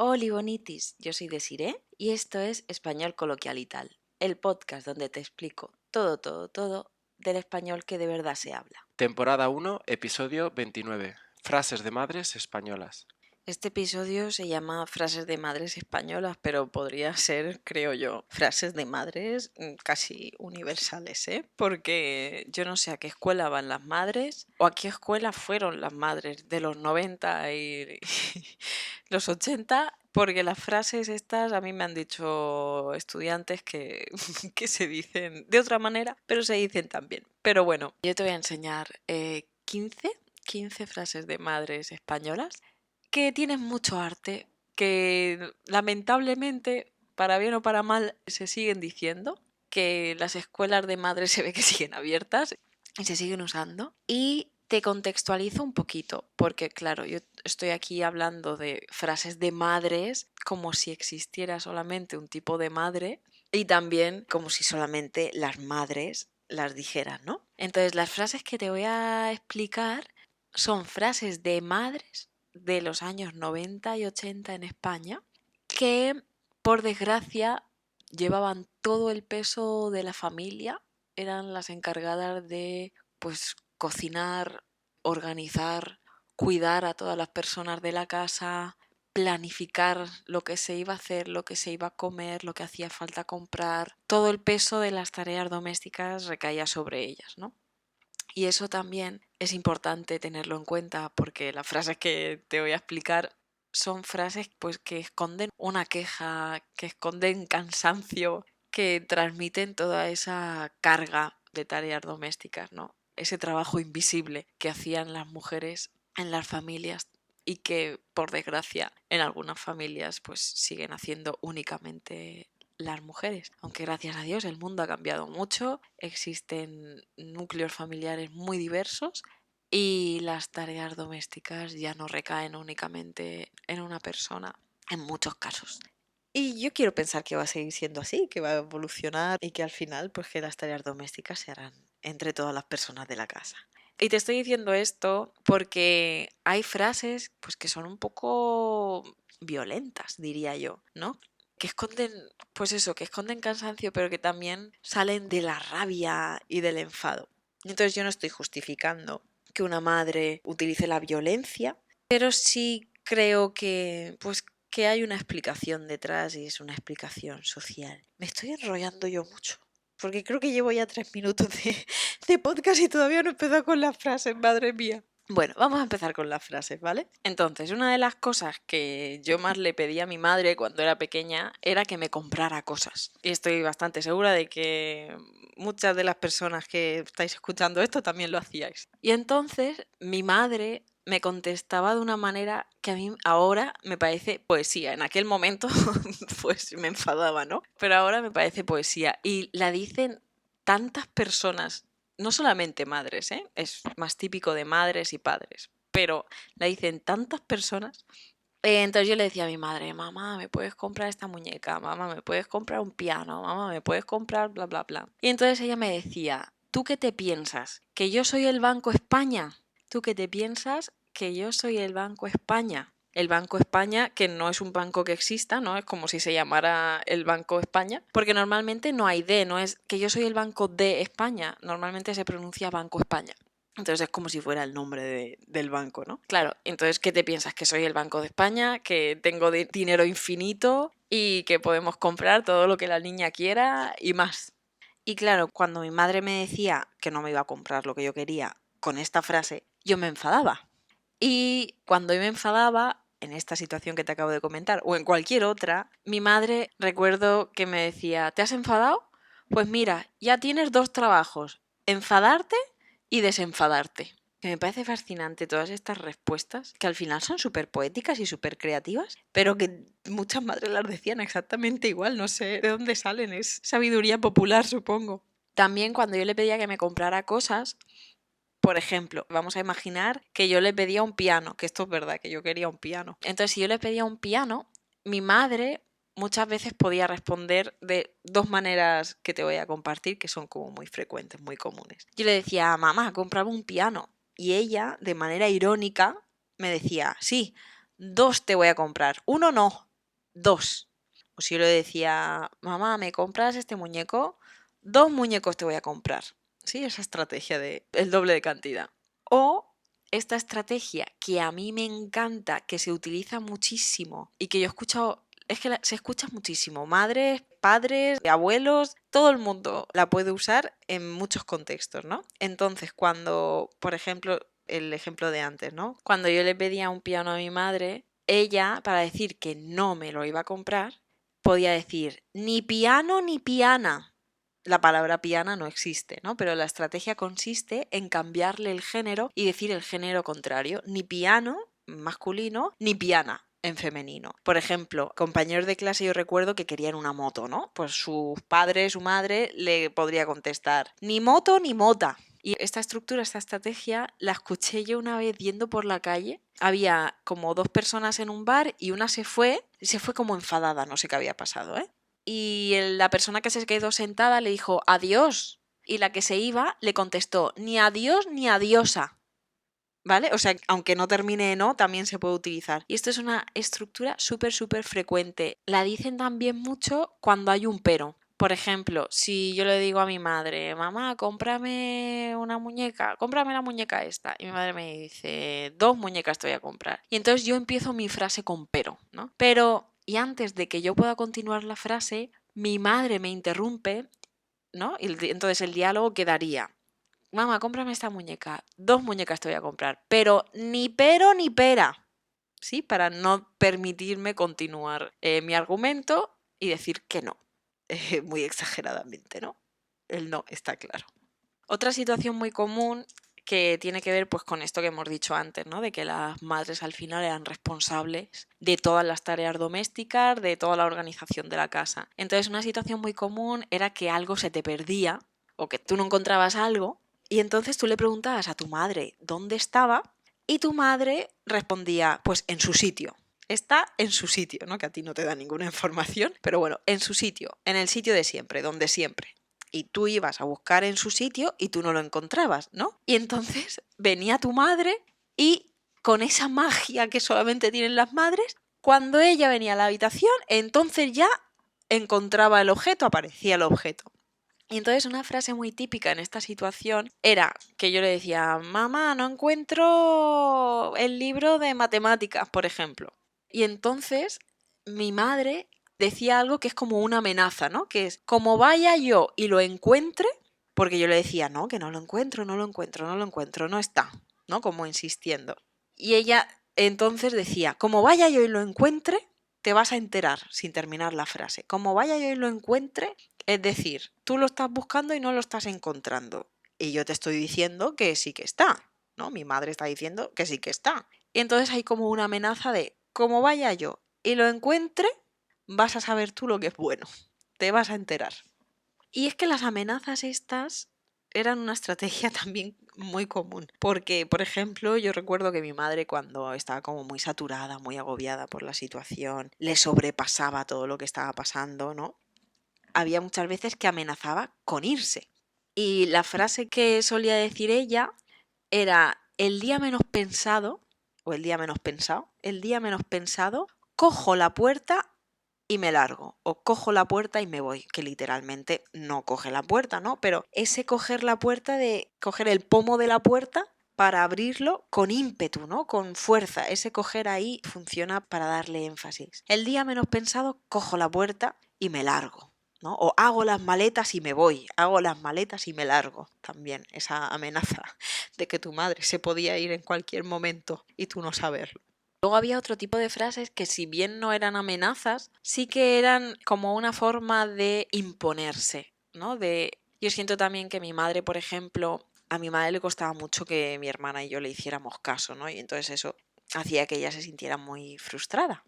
Hola bonitis, yo soy Desiree y esto es Español Coloquial y Tal, el podcast donde te explico todo del español que de verdad se habla. Temporada 1, episodio 29. Frases de madres españolas. Este episodio se llama Frases de Madres Españolas, pero podría ser, creo yo, frases de madres casi universales, ¿eh? Porque yo no sé a qué escuela van las madres o a qué escuela fueron las madres de los 90 y los 80, porque las frases estas a mí me han dicho estudiantes que, que se dicen de otra manera, pero se dicen también. Pero bueno, yo te voy a enseñar 15 frases de madres españolas que tienen mucho arte, que lamentablemente, para bien o para mal, se siguen diciendo, que las escuelas de madres se ve que siguen abiertas y se siguen usando. Y te contextualizo un poquito, porque claro, yo estoy aquí hablando de frases de madres como si existiera solamente un tipo de madre y también como si solamente las madres las dijeran, ¿no? Entonces, las frases que te voy a explicar son frases de madres de los años 90 y 80 en España que, por desgracia, llevaban todo el peso de la familia, eran las encargadas de, pues, cocinar, organizar, cuidar a todas las personas de la casa, planificar lo que se iba a hacer, lo que se iba a comer, lo que hacía falta comprar. Todo el peso de las tareas domésticas recaía sobre ellas, ¿no? Y eso también es importante tenerlo en cuenta porque las frases que te voy a explicar son frases pues que esconden una queja, que esconden cansancio, que transmiten toda esa carga de tareas domésticas, ¿no? Ese trabajo invisible que hacían las mujeres en las familias y que por desgracia en algunas familias pues siguen haciendo únicamente las mujeres. Aunque gracias a Dios el mundo ha cambiado mucho, existen núcleos familiares muy diversos y las tareas domésticas ya no recaen únicamente en una persona, en muchos casos. Y yo quiero pensar que va a seguir siendo así, que va a evolucionar y que al final pues que las tareas domésticas se harán entre todas las personas de la casa. Y te estoy diciendo esto porque hay frases pues que son un poco violentas, diría yo, ¿no? Que esconden, pues eso, que esconden cansancio, pero que también salen de la rabia y del enfado. Entonces yo no estoy justificando que una madre utilice la violencia, pero sí creo que, pues, que hay una explicación detrás y es una explicación social. Me estoy enrollando yo mucho, porque creo que llevo ya 3 minutos de podcast y todavía no he empezado con las frases, madre mía. Bueno, vamos a empezar con las frases, ¿vale? Entonces, una de las cosas que yo más le pedí a mi madre cuando era pequeña era que me comprara cosas. Y estoy bastante segura de que muchas de las personas que estáis escuchando esto también lo hacíais. Y entonces, mi madre me contestaba de una manera que a mí ahora me parece poesía. En aquel momento, pues me enfadaba, ¿no? Pero ahora me parece poesía. Y la dicen tantas personas, no solamente madres, ¿eh? Es más típico de madres y padres, pero la dicen tantas personas. Entonces yo le decía a mi madre, mamá, ¿me puedes comprar esta muñeca? Mamá, ¿me puedes comprar un piano? Mamá, ¿me puedes comprar bla, bla, bla? Y entonces ella me decía, ¿tú qué te piensas? ¿Que yo soy el Banco España? ¿Tú qué te piensas? Que yo soy el Banco España. El Banco España, que no es un banco que exista, ¿no? Es como si se llamara el Banco España, porque normalmente no hay D, no es que yo soy el Banco de España, normalmente se pronuncia Banco España. Entonces es como si fuera el nombre del banco, ¿no? Claro, entonces, ¿qué te piensas? ¿Que soy el Banco de España? ¿Que tengo dinero infinito? Y que podemos comprar todo lo que la niña quiera y más. Y claro, cuando mi madre me decía que no me iba a comprar lo que yo quería con esta frase, yo me enfadaba. Y cuando yo me enfadaba, en esta situación que te acabo de comentar, o en cualquier otra, mi madre recuerdo que me decía, ¿te has enfadado? Pues mira, ya tienes 2 trabajos, enfadarte y desenfadarte. Que me parece fascinante todas estas respuestas, que al final son súper poéticas y súper creativas, pero que muchas madres las decían exactamente igual, no sé de dónde salen, es sabiduría popular, supongo. También cuando yo le pedía que me comprara cosas, por ejemplo, vamos a imaginar que yo le pedía un piano, que esto es verdad, que yo quería un piano. Entonces, si yo le pedía un piano, mi madre muchas veces podía responder de 2 maneras que te voy a compartir, que son como muy frecuentes, muy comunes. Yo le decía, mamá, cómprame un piano. Y ella, de manera irónica, me decía, sí, 2 te voy a comprar, 1 no. 2. O si yo le decía, mamá, ¿me compras este muñeco? 2 muñecos te voy a comprar. Sí, esa estrategia de el doble de cantidad. O esta estrategia que a mí me encanta, que se utiliza muchísimo y que yo he escuchado, es que se escucha muchísimo. Madres, padres, abuelos, todo el mundo la puede usar en muchos contextos, ¿no? Entonces, cuando, por ejemplo, el ejemplo de antes, ¿no? Cuando yo le pedía un piano a mi madre, ella, para decir que no me lo iba a comprar, podía decir ni piano ni piana. La palabra piana no existe, ¿no? Pero la estrategia consiste en cambiarle el género y decir el género contrario, ni piano masculino, ni piana en femenino. Por ejemplo, compañeros de clase yo recuerdo que querían una moto, ¿no? Pues sus padres, su madre le podría contestar, ni moto ni mota. Y esta estructura, esta estrategia, la escuché yo una vez yendo por la calle. Había como 2 personas en un bar y una se fue como enfadada, no sé qué había pasado, ¿eh? Y la persona que se quedó sentada le dijo adiós. Y la que se iba le contestó ni adiós ni adiosa. ¿Vale? O sea, aunque no termine en no, también se puede utilizar. Y esto es una estructura súper frecuente. La dicen también mucho cuando hay un pero. Por ejemplo, si yo le digo a mi madre, mamá, cómprame una muñeca, cómprame la muñeca esta. Y mi madre me dice, 2 muñecas te voy a comprar. Y entonces yo empiezo mi frase con pero, ¿no? Pero, y antes de que yo pueda continuar la frase, mi madre me interrumpe, ¿no? Y entonces el diálogo quedaría, mamá, cómprame esta muñeca. 2 muñecas te voy a comprar, pero ni pera. ¿Sí? Para no permitirme continuar mi argumento y decir que no. Muy exageradamente, ¿no? El no está claro. Otra situación muy común que tiene que ver pues con esto que hemos dicho antes, ¿no? De que las madres al final eran responsables de todas las tareas domésticas, de toda la organización de la casa. Entonces una situación muy común era que algo se te perdía o que tú no encontrabas algo y entonces tú le preguntabas a tu madre dónde estaba y tu madre respondía pues en su sitio. Está en su sitio, ¿no? Que a ti no te da ninguna información, pero bueno, en su sitio, en el sitio de siempre, donde siempre. Y tú ibas a buscar en su sitio y tú no lo encontrabas, ¿no? Y entonces venía tu madre y con esa magia que solamente tienen las madres, cuando ella venía a la habitación, entonces ya encontraba el objeto, aparecía el objeto. Y entonces una frase muy típica en esta situación era que yo le decía, mamá, no encuentro el libro de matemáticas, por ejemplo. Y entonces mi madre decía algo que es como una amenaza, ¿no? Que es, como vaya yo y lo encuentre, porque yo le decía, no, que no lo encuentro, no lo encuentro, no lo encuentro, no está, ¿no? Como insistiendo. Y ella entonces decía, como vaya yo y lo encuentre, te vas a enterar sin terminar la frase. Como vaya yo y lo encuentre, es decir, tú lo estás buscando y no lo estás encontrando. Y yo te estoy diciendo que sí que está, ¿no? Mi madre está diciendo que sí que está. Y entonces hay como una amenaza de, como vaya yo y lo encuentre, vas a saber tú lo que es bueno. Te vas a enterar. Y es que las amenazas estas eran una estrategia también muy común. Porque, por ejemplo, yo recuerdo que mi madre cuando estaba como muy saturada, muy agobiada por la situación, le sobrepasaba todo lo que estaba pasando, ¿no? Había muchas veces que amenazaba con irse. Y la frase que solía decir ella era el día menos pensado, o el día menos pensado, cojo la puerta y me largo, o cojo la puerta y me voy, que literalmente no coge la puerta, ¿no? Pero ese coger la puerta de coger el pomo de la puerta para abrirlo con ímpetu, ¿no? Con fuerza. Ese coger ahí funciona para darle énfasis. El día menos pensado, cojo la puerta y me largo, ¿no? O hago las maletas y me voy, hago las maletas y me largo. También esa amenaza de que tu madre se podía ir en cualquier momento y tú no saberlo. Luego había otro tipo de frases que si bien no eran amenazas, sí que eran como una forma de imponerse, ¿no? Yo siento también que mi madre, por ejemplo, a mi madre le costaba mucho que mi hermana y yo le hiciéramos caso, ¿no? Y entonces eso hacía que ella se sintiera muy frustrada.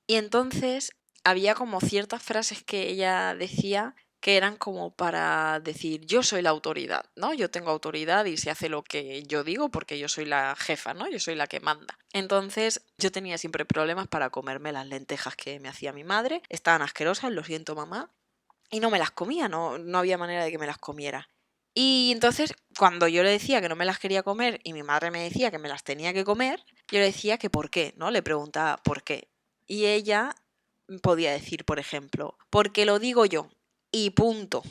Y entonces había como ciertas frases que ella decía que eran como para decir yo soy la autoridad, ¿no? Yo tengo autoridad y se hace lo que yo digo porque yo soy la jefa, ¿no? Yo soy la que manda. Entonces yo tenía siempre problemas para comerme las lentejas que me hacía mi madre. Estaban asquerosas, lo siento mamá. Y no me las comía, no había manera de que me las comiera. Y entonces cuando yo le decía que no me las quería comer y mi madre me decía que me las tenía que comer, yo le decía que por qué, ¿no? Le preguntaba por qué. Y ella podía decir, por ejemplo, porque lo digo yo y punto.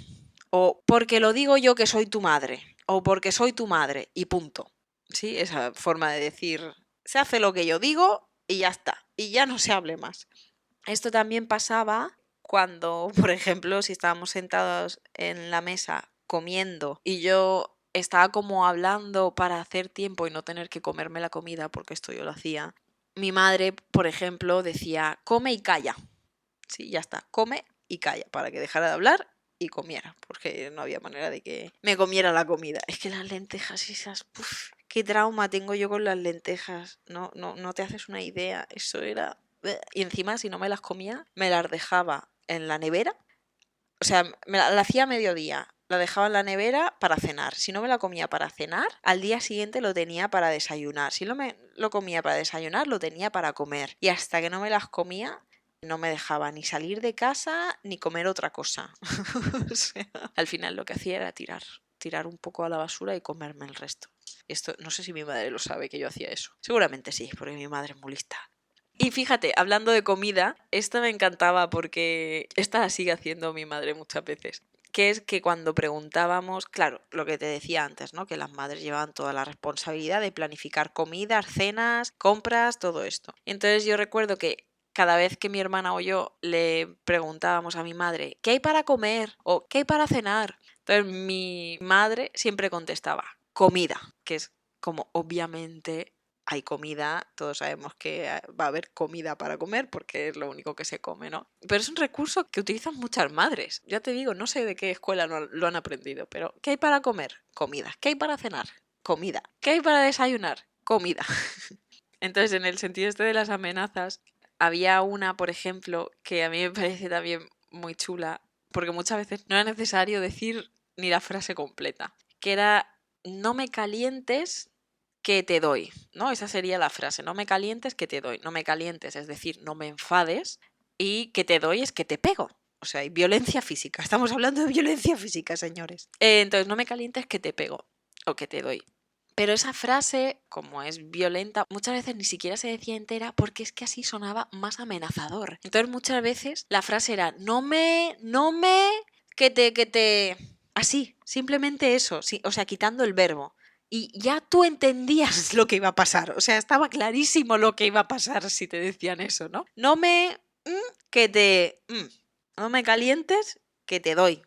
O porque lo digo yo que soy tu madre. O porque soy tu madre y punto. ¿Sí? Esa forma de decir, se hace lo que yo digo y ya está. Y ya no se hable más. Esto también pasaba cuando, por ejemplo, si estábamos sentados en la mesa comiendo y yo estaba como hablando para hacer tiempo y no tener que comerme la comida, porque esto yo lo hacía. Mi madre, por ejemplo, decía, come y calla. Sí, ya está, come y calla, para que dejara de hablar y comiera, porque no había manera de que me comiera la comida. Es que las lentejas esas, uf, qué trauma tengo yo con las lentejas. No te haces una idea. Eso era... Y encima, si no me las comía, me las dejaba en la nevera. O sea, la hacía a mediodía. La dejaba en la nevera para cenar. Si no me la comía para cenar, al día siguiente lo tenía para desayunar. Si no me lo comía para desayunar, lo tenía para comer. Y hasta que no me las comía, no me dejaba ni salir de casa ni comer otra cosa. O sea, al final lo que hacía era tirar un poco a la basura y comerme el resto. Esto no sé si mi madre lo sabe que yo hacía eso. Seguramente sí, porque mi madre es muy lista. Y fíjate, hablando de comida, esta me encantaba porque esta la sigue haciendo mi madre muchas veces. Que es que cuando preguntábamos, claro, lo que te decía antes, ¿no? Que las madres llevaban toda la responsabilidad de planificar comidas, cenas, compras, todo esto. Entonces yo recuerdo que cada vez que mi hermana o yo le preguntábamos a mi madre, ¿qué hay para comer? O ¿qué hay para cenar? Entonces mi madre siempre contestaba, comida, que es como obviamente hay comida, todos sabemos que va a haber comida para comer porque es lo único que se come, ¿no? Pero es un recurso que utilizan muchas madres. Ya te digo, no sé de qué escuela lo han aprendido, pero ¿qué hay para comer? Comida. ¿Qué hay para cenar? Comida. ¿Qué hay para desayunar? Comida. Entonces, en el sentido este de las amenazas, había una, por ejemplo, que a mí me parece también muy chula, porque muchas veces no era necesario decir ni la frase completa, que era, no me calientes, que te doy, ¿no? Esa sería la frase, no me calientes, que te doy. No me calientes, es decir, no me enfades, y que te doy es que te pego. O sea, hay violencia física. Estamos hablando de violencia física, señores. Entonces, no me calientes, que te pego o que te doy. Pero esa frase, como es violenta, muchas veces ni siquiera se decía entera porque es que así sonaba más amenazador. Entonces muchas veces la frase era no me, que te... Así, simplemente eso, sí, o sea, quitando el verbo. Y ya tú entendías lo que iba a pasar. O sea, estaba clarísimo lo que iba a pasar si te decían eso, ¿no? No me... que te... no me calientes, que te doy.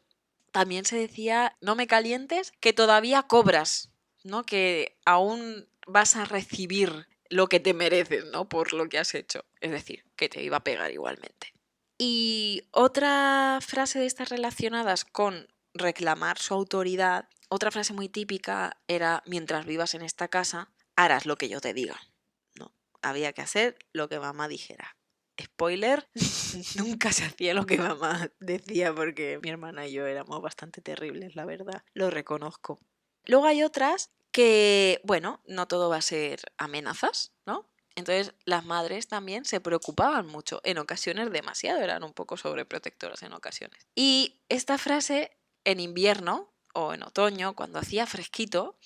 También se decía, no me calientes, que todavía cobras, ¿no? Que aún vas a recibir lo que te mereces, ¿no? Por lo que has hecho. Es decir, que te iba a pegar igualmente. Y otra frase de estas relacionadas con reclamar su autoridad, otra frase muy típica era, mientras vivas en esta casa, harás lo que yo te diga. No, había que hacer lo que mamá dijera. Spoiler, nunca se hacía lo que mamá decía porque mi hermana y yo éramos bastante terribles, la verdad, lo reconozco. Luego hay otras que, bueno, no todo va a ser amenazas, ¿no? Entonces las madres también se preocupaban mucho, en ocasiones demasiado, eran un poco sobreprotectoras en ocasiones. Y esta frase en invierno o en otoño, cuando hacía fresquito,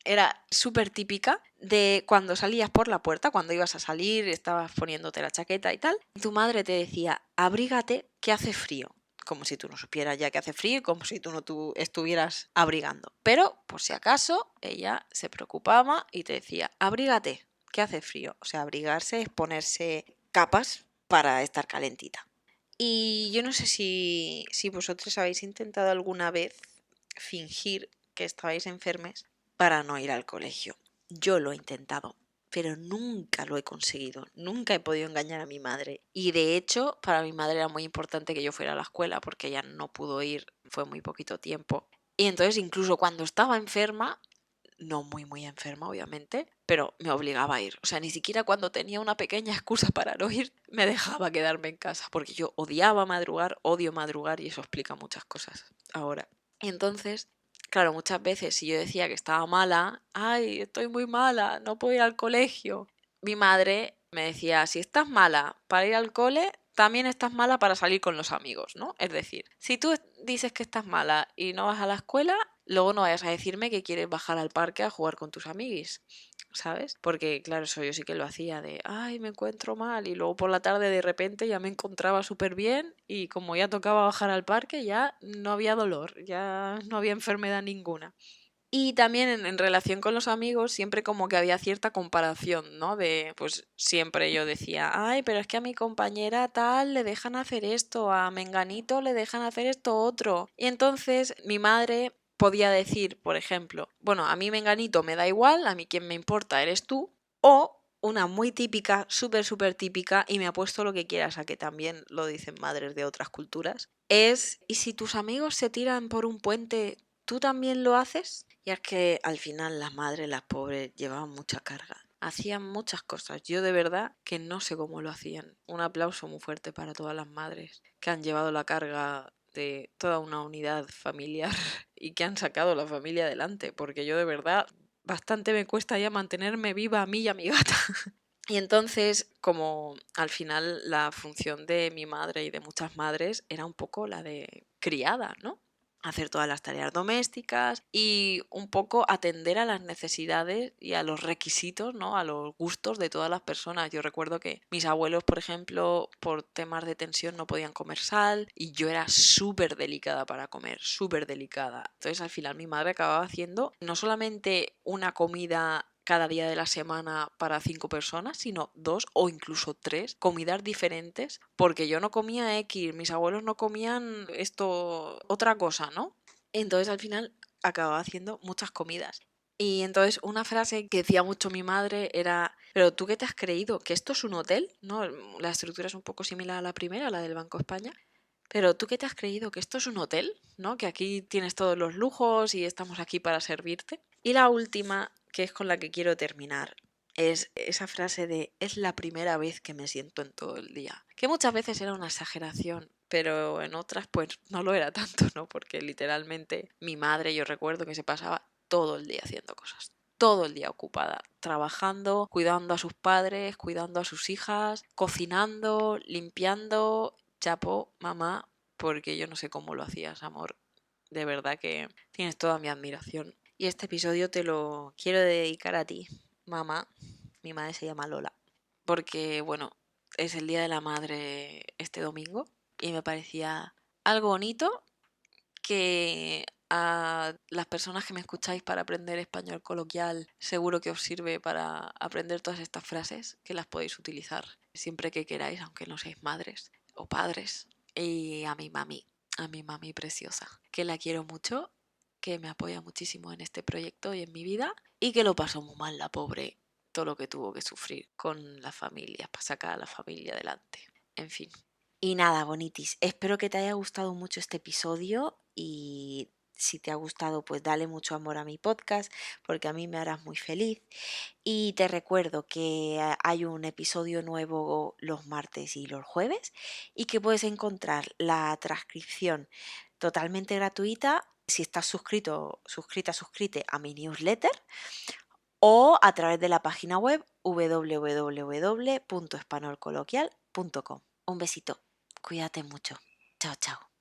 era súper típica de cuando salías por la puerta, cuando ibas a salir, estabas poniéndote la chaqueta y tal, tu madre te decía, abrígate que hace frío. Como si tú no supieras ya que hace frío y como si tú no estuvieras abrigando. Pero, por si acaso, ella se preocupaba y te decía, abrígate que hace frío. O sea, abrigarse es ponerse capas para estar calentita. Y yo no sé si vosotros habéis intentado alguna vez fingir que estabais enfermes para no ir al colegio. Yo lo he intentado, pero nunca lo he conseguido. Nunca he podido engañar a mi madre. Y de hecho, para mi madre era muy importante que yo fuera a la escuela porque ella no pudo ir, fue muy poquito tiempo. Y entonces incluso cuando estaba enferma, no muy enferma obviamente, pero me obligaba a ir. O sea, ni siquiera cuando tenía una pequeña excusa para no ir, me dejaba quedarme en casa, porque yo odiaba madrugar, odio madrugar y eso explica muchas cosas ahora. Y entonces, claro, muchas veces si yo decía que estaba mala, ay, estoy muy mala, no puedo ir al colegio, mi madre me decía, si estás mala para ir al cole, también estás mala para salir con los amigos, ¿no? Es decir, si tú dices que estás mala y no vas a la escuela, luego no vayas a decirme que quieres bajar al parque a jugar con tus amiguis. ¿sabes? Porque, claro, eso yo sí que lo hacía de, ay, me encuentro mal, y luego por la tarde de repente ya me encontraba súper bien y como ya tocaba bajar al parque, ya no había dolor, ya no había enfermedad ninguna. Y también en relación con los amigos, siempre como que había cierta comparación, ¿no? De, pues siempre yo decía, ay, pero es que a mi compañera tal le dejan hacer esto, a Menganito le dejan hacer esto otro. Y entonces mi madre podía decir, por ejemplo, bueno, a mí Menganito me da igual, a mí quien me importa eres tú, o una muy típica, súper típica, y me apuesto lo que quieras a que también lo dicen madres de otras culturas, es, ¿y si tus amigos se tiran por un puente, tú también lo haces? Y es que al final las madres, las pobres, llevaban mucha carga. Hacían muchas cosas. Yo de verdad que no sé cómo lo hacían. Un aplauso muy fuerte para todas las madres que han llevado la carga de toda una unidad familiar y que han sacado la familia adelante. Porque yo de verdad bastante me cuesta ya mantenerme viva a mí y a mi gata. Y entonces, como al final la función de mi madre y de muchas madres era un poco la de criada, ¿no? Hacer todas las tareas domésticas y un poco atender a las necesidades y a los requisitos, ¿no? A los gustos de todas las personas. Yo recuerdo que mis abuelos, por ejemplo, por temas de tensión no podían comer sal y yo era súper delicada para comer, súper delicada. Entonces al final mi madre acababa haciendo no solamente una comida cada día de la semana para 5 personas, sino 2 o incluso 3 comidas diferentes, porque yo no comía X, mis abuelos no comían esto, otra cosa, ¿no? Entonces al final acababa haciendo muchas comidas. Y entonces una frase que decía mucho mi madre era, pero ¿tú qué te has creído? ¿Que esto es un hotel? ¿No? La estructura es un poco similar a la primera, la del Banco España. Pero ¿tú qué te has creído? ¿Que esto es un hotel? ¿No? Que aquí tienes todos los lujos y estamos aquí para servirte. Y la última, que es con la que quiero terminar, es esa frase de es la primera vez que me siento en todo el día. Que muchas veces era una exageración, pero en otras pues no lo era tanto, ¿no? Porque literalmente mi madre, yo recuerdo que se pasaba todo el día haciendo cosas. Todo el día ocupada, trabajando, cuidando a sus padres, cuidando a sus hijas, cocinando, limpiando. Chapo, mamá, porque yo no sé cómo lo hacías, amor. De verdad que tienes toda mi admiración. Y este episodio te lo quiero dedicar a ti, mamá. Mi madre se llama Lola. Porque, bueno, es el Día de la Madre este domingo y me parecía algo bonito que a las personas que me escucháis para aprender español coloquial seguro que os sirve para aprender todas estas frases que las podéis utilizar siempre que queráis, aunque no seáis madres o padres. Y a mi mami preciosa, que la quiero mucho, que me apoya muchísimo en este proyecto y en mi vida y que lo pasó muy mal la pobre, todo lo que tuvo que sufrir con la familia para sacar a la familia adelante. En fin. Y nada, bonitis, espero que te haya gustado mucho este episodio y si te ha gustado, pues dale mucho amor a mi podcast porque a mí me harás muy feliz. Y te recuerdo que hay un episodio nuevo los martes y los jueves y que puedes encontrar la transcripción totalmente gratuita si estás suscrite a mi newsletter o a través de la página web www.espanolcoloquial.com. Un besito. Cuídate mucho. Chao, chao.